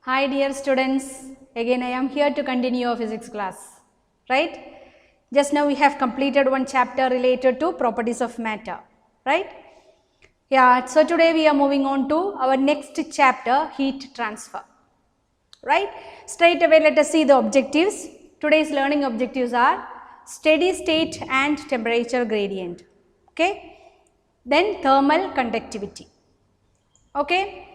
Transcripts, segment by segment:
Hi dear students, again I am here to continue your physics class, right? Just now we have completed one chapter related to properties of matter, right? Yeah, so today we are moving on to our next chapter, heat transfer, right? Straight away let us see the objectives. Today's learning objectives are steady state and temperature gradient, okay? Then thermal conductivity, okay?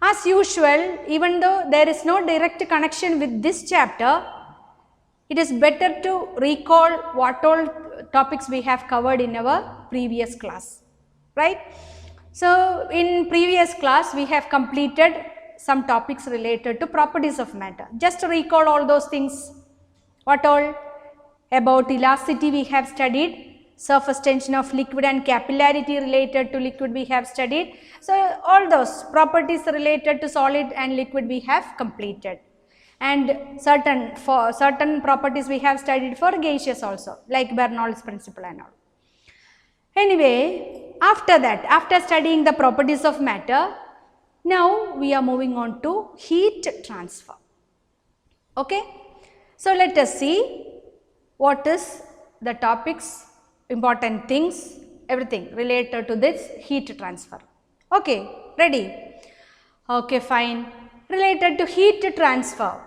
As usual, even though there is no direct connection with this chapter, it is better to recall what all topics we have covered in our previous class, right? So, in previous class we have completed some topics related to properties of matter. Just to recall all those things, what all? About elasticity we have studied, surface tension of liquid and capillarity related to liquid we have studied. So, all those properties related to solid and liquid we have completed, and certain properties we have studied for gaseous also, like Bernoulli's principle and all. Anyway, after that, after studying the properties of matter, now we are moving on to heat transfer, okay? So, let us see what is the topics, important things, everything related to this heat transfer. Okay, ready? Okay, fine. Related to heat transfer.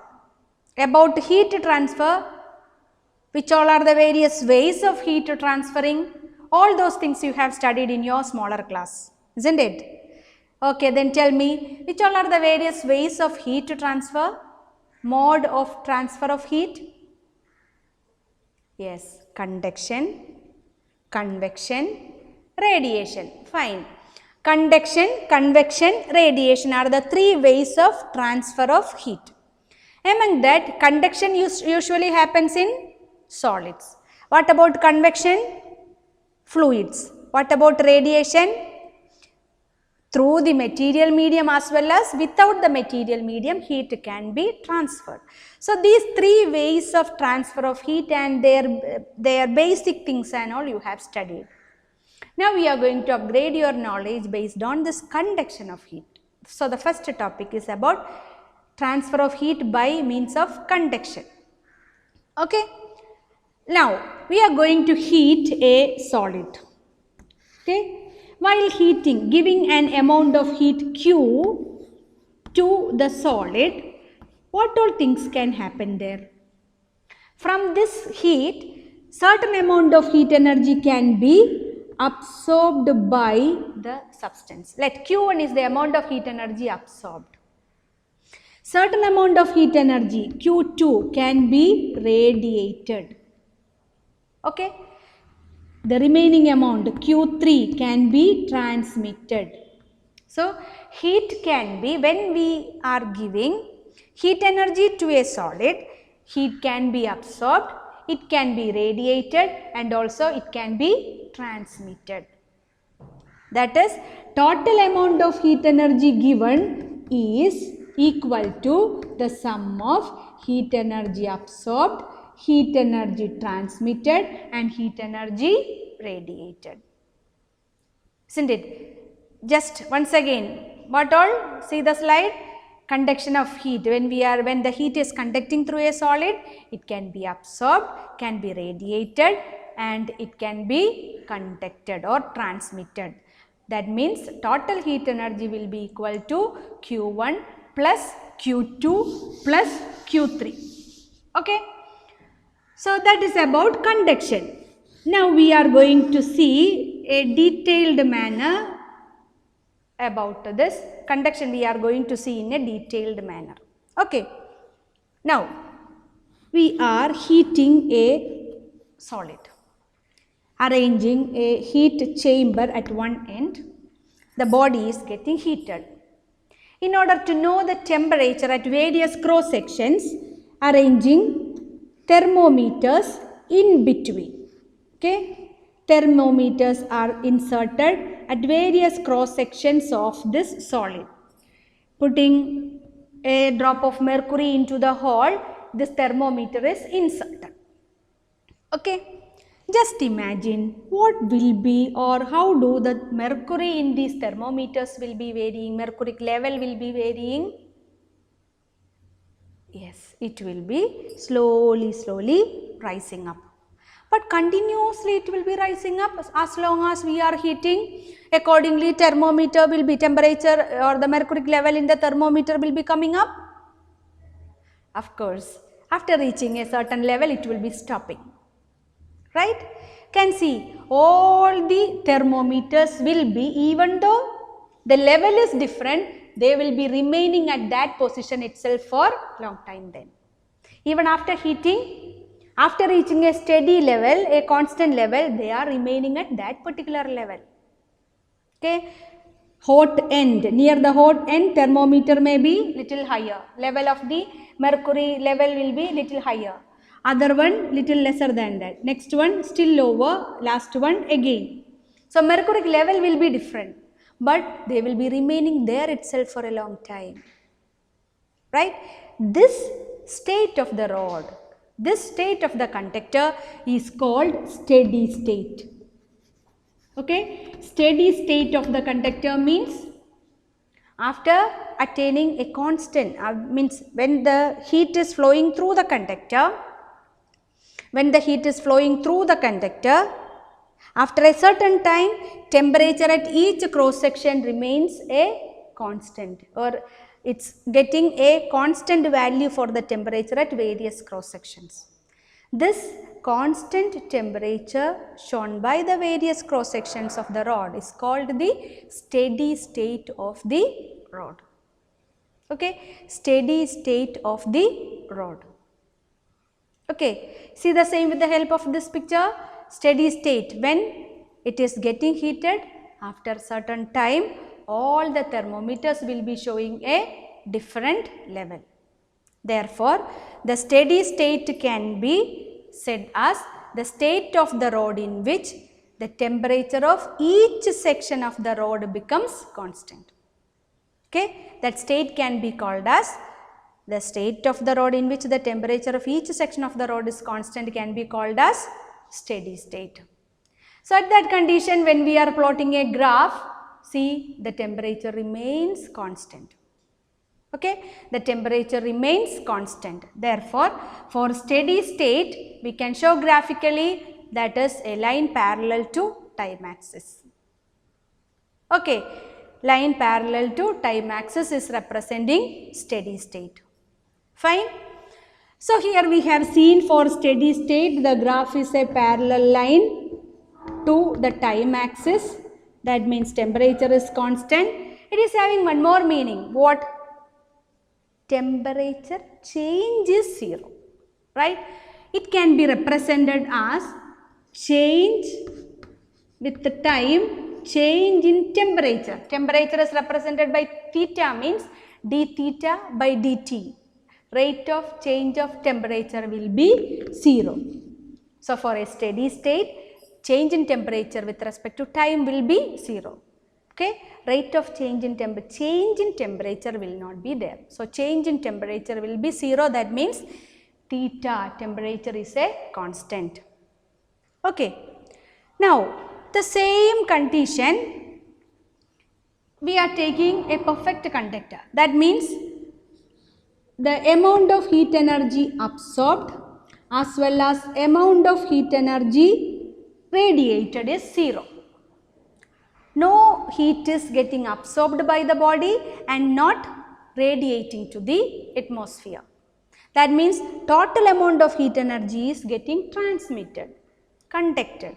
About heat transfer, which all are the various ways of heat transferring, all those things you have studied in your smaller class, isn't it? Okay, then tell me, which all are the various ways of heat transfer, mode of transfer of heat? Yes, conduction, convection, radiation. Fine. Conduction, convection, radiation are the three ways of transfer of heat. Among that, conduction usually happens in solids. What about convection? Fluids. What about radiation? Through the material medium as well as without the material medium, heat can be transferred. So, these three ways of transfer of heat and their basic things and all you have studied. Now, we are going to upgrade your knowledge based on this conduction of heat. So, the first topic is about transfer of heat by means of conduction. Okay. Now, we are going to heat a solid. Okay. While heating, giving an amount of heat Q to the solid, what all things can happen there? From this heat, certain amount of heat energy can be absorbed by the substance. Let Q1 is the amount of heat energy absorbed. Certain amount of heat energy Q2 can be radiated. Okay. The remaining amount Q3 can be transmitted. So, heat can be, when we are giving heat energy to a solid, heat can be absorbed, it can be radiated, and also it can be transmitted. That is, total amount of heat energy given is equal to the sum of heat energy absorbed, heat energy transmitted, and heat energy radiated. Isn't it? Just once again, what all? See the slide. Conduction of heat. When the heat is conducting through a solid, it can be absorbed, can be radiated, and it can be conducted or transmitted. That means total heat energy will be equal to Q1 plus Q2 plus Q3. Okay. So, that is about conduction. Now, we are going to see a detailed manner about this conduction. We are going to see in a detailed manner. Okay. Now, we are heating a solid, arranging a heat chamber at one end. The body is getting heated. In order to know the temperature at various cross sections, arranging thermometers in between. Okay, thermometers are inserted at various cross sections of this solid. Putting a drop of mercury into the hole, this thermometer is inserted. Okay, just imagine what will be or how do the mercury in these thermometers will be varying, mercuric level will be varying. Yes, it will be slowly rising up. But continuously it will be rising up as long as we are heating. Accordingly, thermometer will be temperature or the mercury level in the thermometer will be coming up. Of course, after reaching a certain level, it will be stopping. Right? Can see all the thermometers will be, even though the level is different, they will be remaining at that position itself for long time then. Even after heating, after reaching a steady level, a constant level, they are remaining at that particular level. Okay. Hot end, near the hot end, thermometer may be little higher. Level of the mercury level will be little higher. Other one little lesser than that. Next one still lower. Last one again. So mercury level will be different, but they will be remaining there itself for a long time. Right? This state of the rod, this state of the conductor is called steady state. Okay, steady state of the conductor means after attaining a constant, means when the heat is flowing through the conductor, after a certain time, temperature at each cross section remains a constant, or it's getting a constant value for the temperature at various cross sections. This constant temperature shown by the various cross sections of the rod is called the steady state of the rod. Okay, steady state of the rod. Okay, see the same with the help of this picture. Steady state, when it is getting heated, after certain time all the thermometers will be showing a different level. Therefore, the steady state can be said as the state of the rod in which the temperature of each section of the rod becomes constant. Okay, that state can be called as the state of the rod in which the temperature of each section of the rod is constant can be called as steady state. So, at that condition, when we are plotting a graph, see the temperature remains constant. Okay, the temperature remains constant. Therefore, for steady state, we can show graphically, that is a line parallel to time axis. Okay, line parallel to time axis is representing steady state. Fine. So, here we have seen for steady state, the graph is a parallel line to the time axis. That means temperature is constant. It is having one more meaning. What? Temperature change is 0, right? It can be represented as change with the time, change in temperature. Temperature is represented by theta, means d theta by dt. Rate of change of temperature will be 0. So, for a steady state, change in temperature with respect to time will be 0. Okay, rate of change in temperature will not be there. So, change in temperature will be 0. That means theta, temperature is a constant. Okay. Now, the same condition, we are taking a perfect conductor. That means the amount of heat energy absorbed as well as amount of heat energy radiated is 0. No heat is getting absorbed by the body and not radiating to the atmosphere. That means total amount of heat energy is getting transmitted, conducted.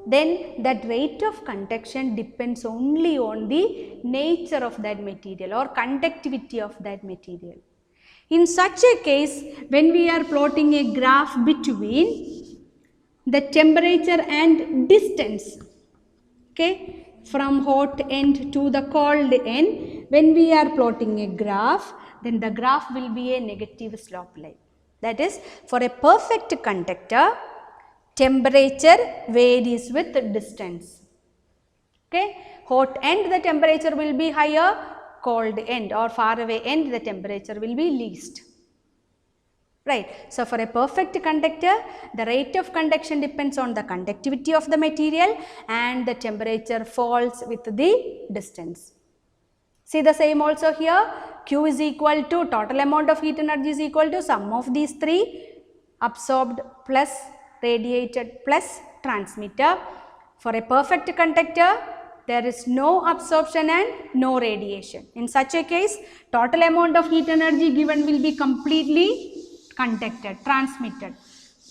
Then that rate of conduction depends only on the nature of that material or conductivity of that material. In such a case, when we are plotting a graph between the temperature and distance, okay, from hot end to the cold end, when we are plotting a graph, then the graph will be a negative slope line. That is, for a perfect conductor, temperature varies with distance. Okay, hot end the temperature will be higher, cold end or far away end the temperature will be least. Right. So, for a perfect conductor, the rate of conduction depends on the conductivity of the material and the temperature falls with the distance. See the same also here. Q is equal to total amount of heat energy is equal to sum of these three, absorbed plus radiated plus transmitter. For a perfect conductor, there is no absorption and no radiation. In such a case, total amount of heat energy given will be completely conducted, transmitted.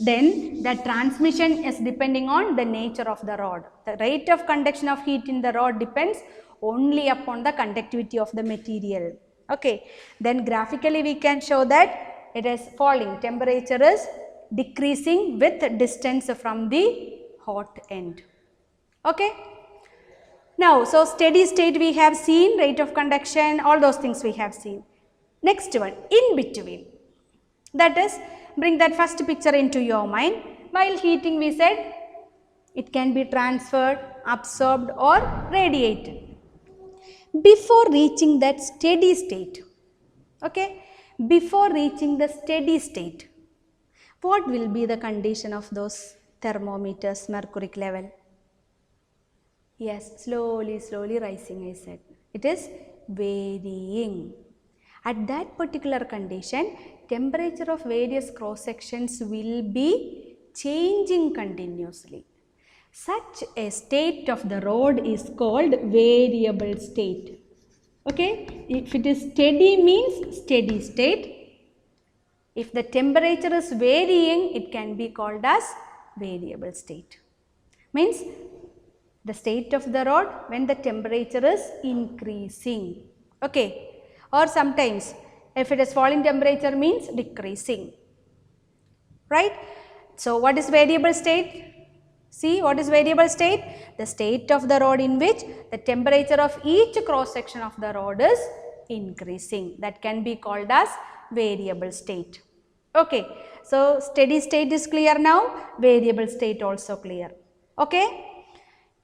Then the transmission is depending on the nature of the rod. The rate of conduction of heat in the rod depends only upon the conductivity of the material. Okay. Then graphically we can show that it is falling. Temperature is decreasing with distance from the hot end. Okay. Now, so steady state we have seen, rate of conduction, all those things we have seen. Next one, in between. That is, bring that first picture into your mind. While heating we said it can be transferred, absorbed or radiated. Before reaching that steady state, okay, before reaching the steady state, what will be the condition of those thermometers, mercuric level? Yes, slowly rising I said. It is varying. At that particular condition, temperature of various cross sections will be changing continuously. Such a state of the rod is called variable state. Okay, if it is steady means steady state. If the temperature is varying, it can be called as variable state. Means the state of the rod when the temperature is increasing. Okay, or sometimes if it is falling temperature means decreasing. Right? So what is variable state? See, what is variable state? The state of the rod in which the temperature of each cross section of the rod is increasing. That can be called as variable state. Okay, so steady state is clear now, variable state also clear. Okay.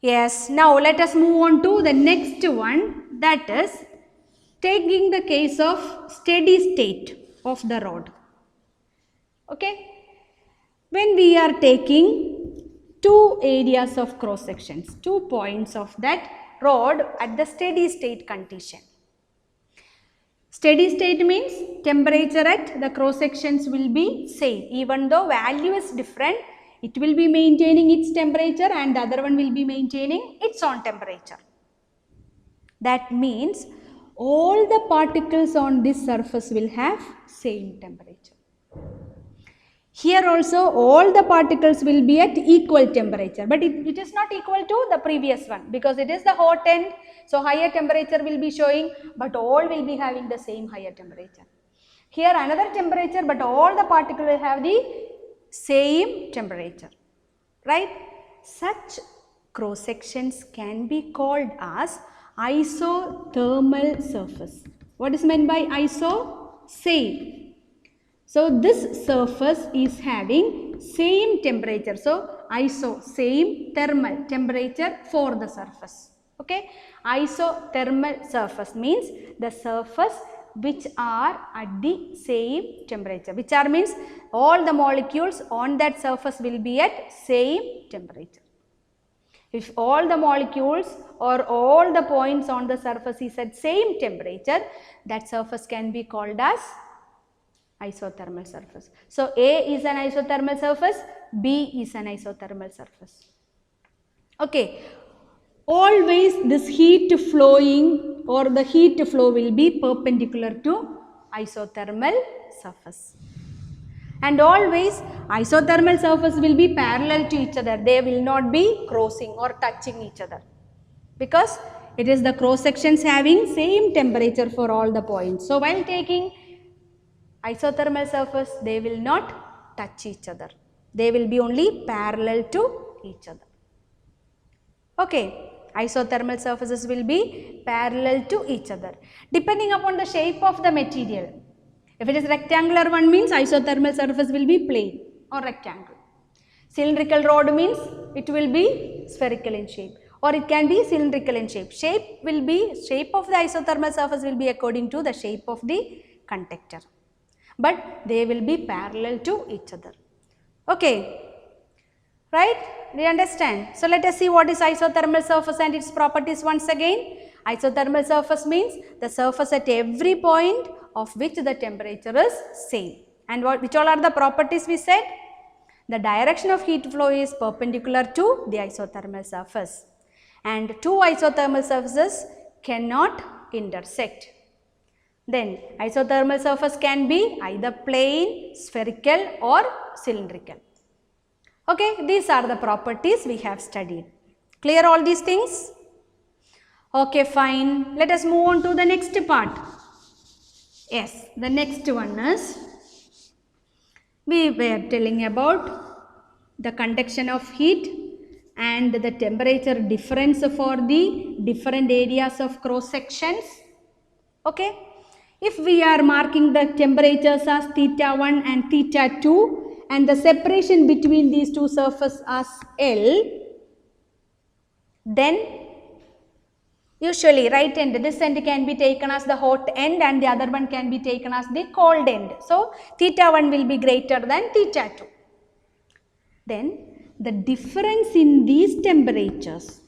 Yes, now let us move on to the next one, that is taking the case of steady state of the rod. Okay, when we are taking two areas of cross sections, 2 points of that rod at the steady state condition. Steady state means temperature at the cross sections will be same, even though value is different. It will be maintaining its temperature and the other one will be maintaining its own temperature. That means all the particles on this surface will have same temperature. Here also all the particles will be at equal temperature, but it is not equal to the previous one because it is the hot end. So higher temperature will be showing, but all will be having the same higher temperature. Here another temperature, but all the particles will have the same temperature, right? Such cross sections can be called as isothermal surface. What is meant by iso? Same. So this surface is having same temperature. So iso, same, thermal, temperature for the surface. Okay, isothermal surface means the surface which are at the same temperature. Which are means all the molecules on that surface will be at same temperature. If all the molecules or all the points on the surface is at same temperature, that surface can be called as isothermal surface. So A is an isothermal surface, B is an isothermal surface. Okay, always this heat flowing or the heat flow will be perpendicular to isothermal surface. And always isothermal surface will be parallel to each other. They will not be crossing or touching each other because it is the cross sections having same temperature for all the points. So while taking isothermal surface, they will not touch each other. They will be only parallel to each other. Okay, isothermal surfaces will be parallel to each other depending upon the shape of the material. If it is rectangular one means isothermal surface will be plane or rectangle. Cylindrical rod means it will be spherical in shape or it can be cylindrical in shape. Shape of the isothermal surface will be according to the shape of the conductor. But they will be parallel to each other. Okay. Right? Do you understand? So let us see what is isothermal surface and its properties once again. Isothermal surface means the surface at every point of which the temperature is same. And which all are the properties we said? The direction of heat flow is perpendicular to the isothermal surface. And two isothermal surfaces cannot intersect. Then isothermal surface can be either plane, spherical or cylindrical. Okay, these are the properties we have studied. Clear all these things? Okay, fine. Let us move on to the next part. Yes, the next one is, we were telling about the conduction of heat and the temperature difference for the different areas of cross sections. Okay, if we are marking the temperatures as theta 1 and theta 2 and the separation between these two surfaces as L, then usually right end, this end can be taken as the hot end and the other one can be taken as the cold end. So, theta 1 will be greater than theta 2. Then the difference in these temperatures,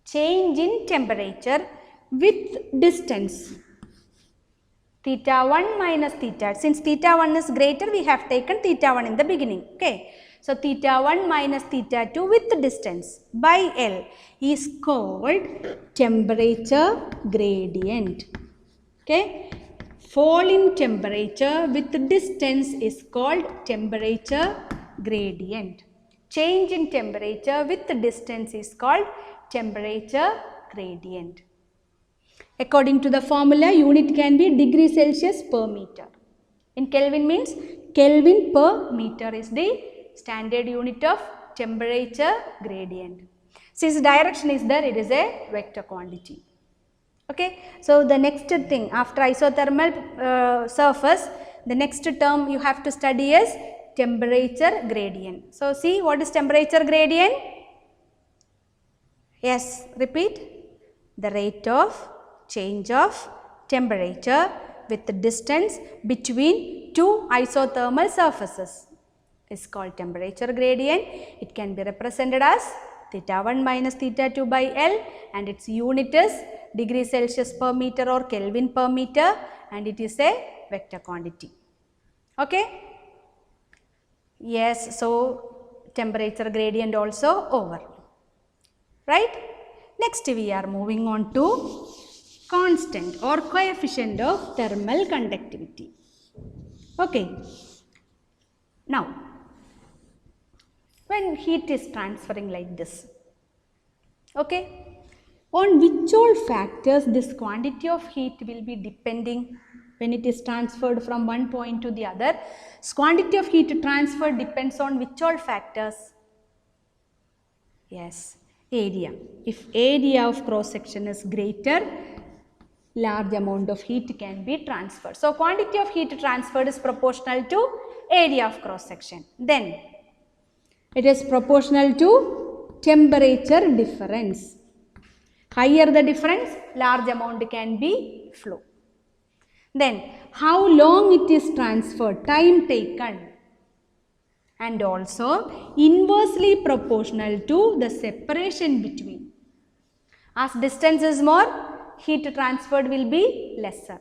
change in temperature with distance, theta 1 minus theta, since theta 1 is greater, we have taken theta 1 in the beginning. Okay. So, theta 1 minus theta 2 with distance by L is called temperature gradient. Okay. Fall in temperature with distance is called temperature gradient. Change in temperature with distance is called temperature gradient. According to the formula, unit can be degree Celsius per meter. In Kelvin means Kelvin per meter is the standard unit of temperature gradient. Since direction is there, it is a vector quantity. Okay. So, the next thing after isothermal surface, the next term you have to study is temperature gradient. So, see what is temperature gradient? Yes, repeat. The rate of change of temperature with the distance between two isothermal surfaces is called temperature gradient. It can be represented as theta 1 minus theta 2 by L and its unit is degree Celsius per meter or Kelvin per meter and it is a vector quantity. Okay. Yes, so temperature gradient also over. Right. Next we are moving on to constant or coefficient of thermal conductivity. Okay. Now, when heat is transferring like this, okay, on which all factors this quantity of heat will be depending when it is transferred from one point to the other? This quantity of heat transfer depends on which all factors? Yes, area. If area of cross section is greater, large amount of heat can be transferred. So, quantity of heat transferred is proportional to area of cross section. Then it is proportional to temperature difference. Higher the difference, large amount can be flow. Then how long it is transferred, time taken, and also inversely proportional to the separation between. As distance is more, heat transferred will be lesser.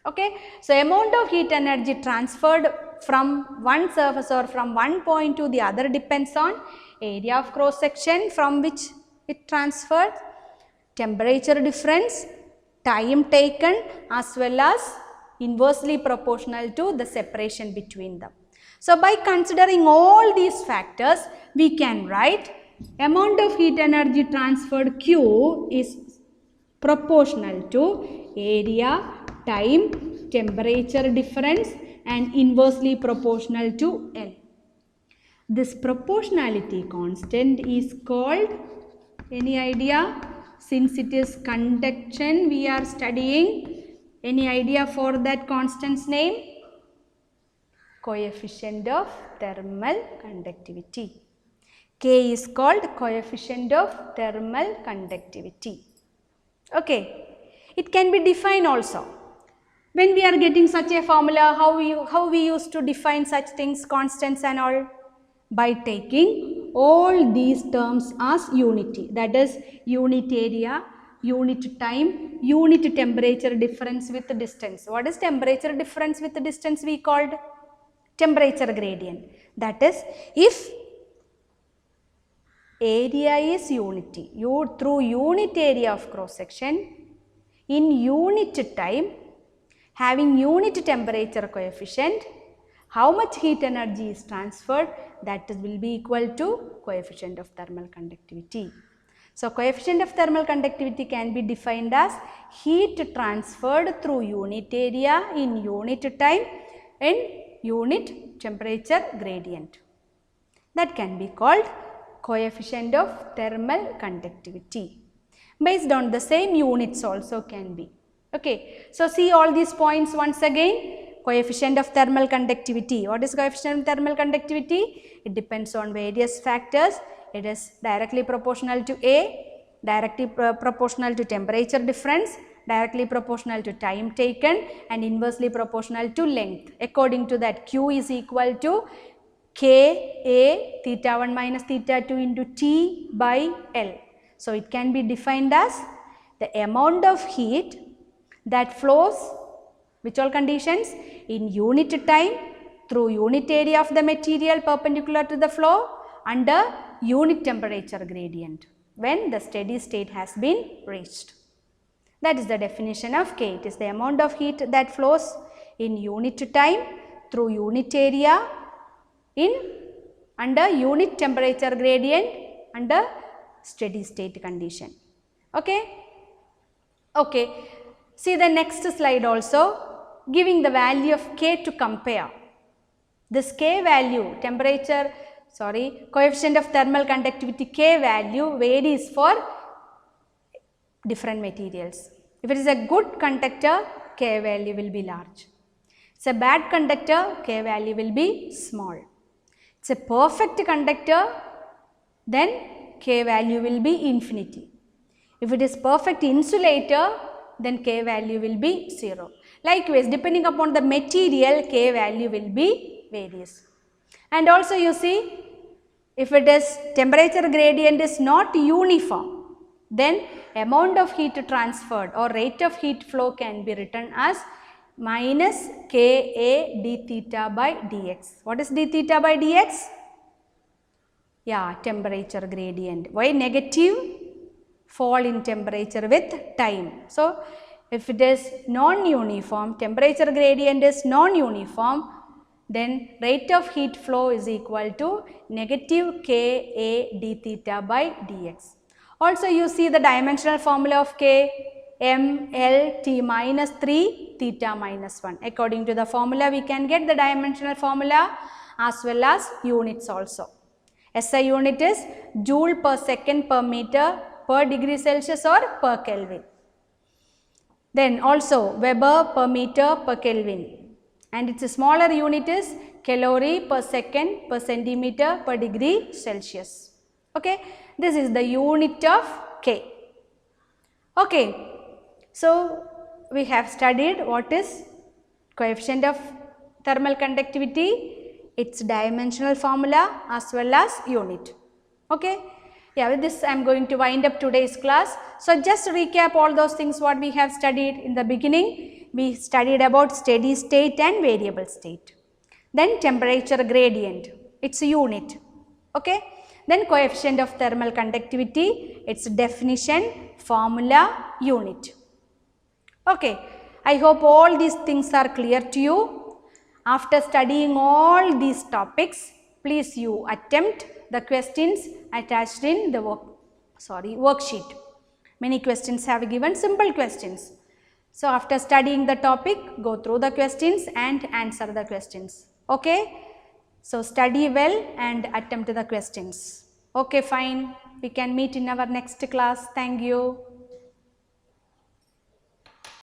Okay. So, amount of heat energy transferred from one surface or from one point to the other depends on area of cross section from which it transferred, temperature difference, time taken as well as inversely proportional to the separation between them. So, by considering all these factors, we can write amount of heat energy transferred Q is proportional to area, time, temperature difference and inversely proportional to L. This proportionality constant is called, any idea? Since it is conduction we are studying, any idea for that constant's name? Coefficient of thermal conductivity. K is called coefficient of thermal conductivity. Okay. It can be defined also. When we are getting such a formula, how we used to define such things, constants and all? By taking all these terms as unity, that is unit area, unit time, unit temperature difference with distance. What is temperature difference with distance? We called temperature gradient. That is, if area is unity, through unit area of cross section, in unit time, having unit temperature coefficient, how much heat energy is transferred, that will be equal to coefficient of thermal conductivity. So, coefficient of thermal conductivity can be defined as heat transferred through unit area in unit time and unit temperature gradient. That can be called coefficient of thermal conductivity. Based on the same units also can be. Okay. So, see all these points once again. Coefficient of thermal conductivity. What is coefficient of thermal conductivity? It depends on various factors. It is directly proportional to A, directly proportional to temperature difference, directly proportional to time taken, and inversely proportional to length. According to that, Q is equal to Ka theta 1 minus theta 2 into T by L. So, it can be defined as the amount of heat that flows, which all conditions, in unit time through unit area of the material perpendicular to the flow under unit temperature gradient when the steady state has been reached. That is the definition of K. It is the amount of heat that flows in unit time through unit area under unit temperature gradient under steady state condition. Okay. Okay. See the next slide also, giving the value of K to compare. This K value, coefficient of thermal conductivity K value varies for different materials. If it is a good conductor, K value will be large. It's a bad conductor, K value will be small. It's a perfect conductor, then K value will be infinity. If it is perfect insulator, then K value will be 0. Likewise, depending upon the material, K value will be various. And also you see, if it is temperature gradient is not uniform, then amount of heat transferred or rate of heat flow can be written as minus Ka d theta by dx. What is d theta by dx? Yeah, temperature gradient. Why negative? Fall in temperature with time. So, if it is non-uniform, temperature gradient is non-uniform, then rate of heat flow is equal to negative Ka d theta by dx. Also you see the dimensional formula of K, m L T minus 3 theta minus 1. According to the formula we can get the dimensional formula as well as units also. SI unit is joule per second per meter per degree Celsius or per Kelvin. Then also Weber per meter per Kelvin, and its smaller unit is calorie per second per centimeter per degree Celsius. Okay, this is the unit of K. Okay, so we have studied what is coefficient of thermal conductivity, its dimensional formula as well as unit. Okay. Yeah, with this I am going to wind up today's class. So, just recap all those things what we have studied in the beginning. We studied about steady state and variable state. Then temperature gradient, its unit. Okay. Then coefficient of thermal conductivity, its definition, formula, unit. Okay. I hope all these things are clear to you. After studying all these topics, please you attempt the questions attached in the worksheet. Many questions have given simple questions. So, after studying the topic, go through the questions and answer the questions. Okay. So, study well and attempt the questions. Okay, fine. We can meet in our next class. Thank you.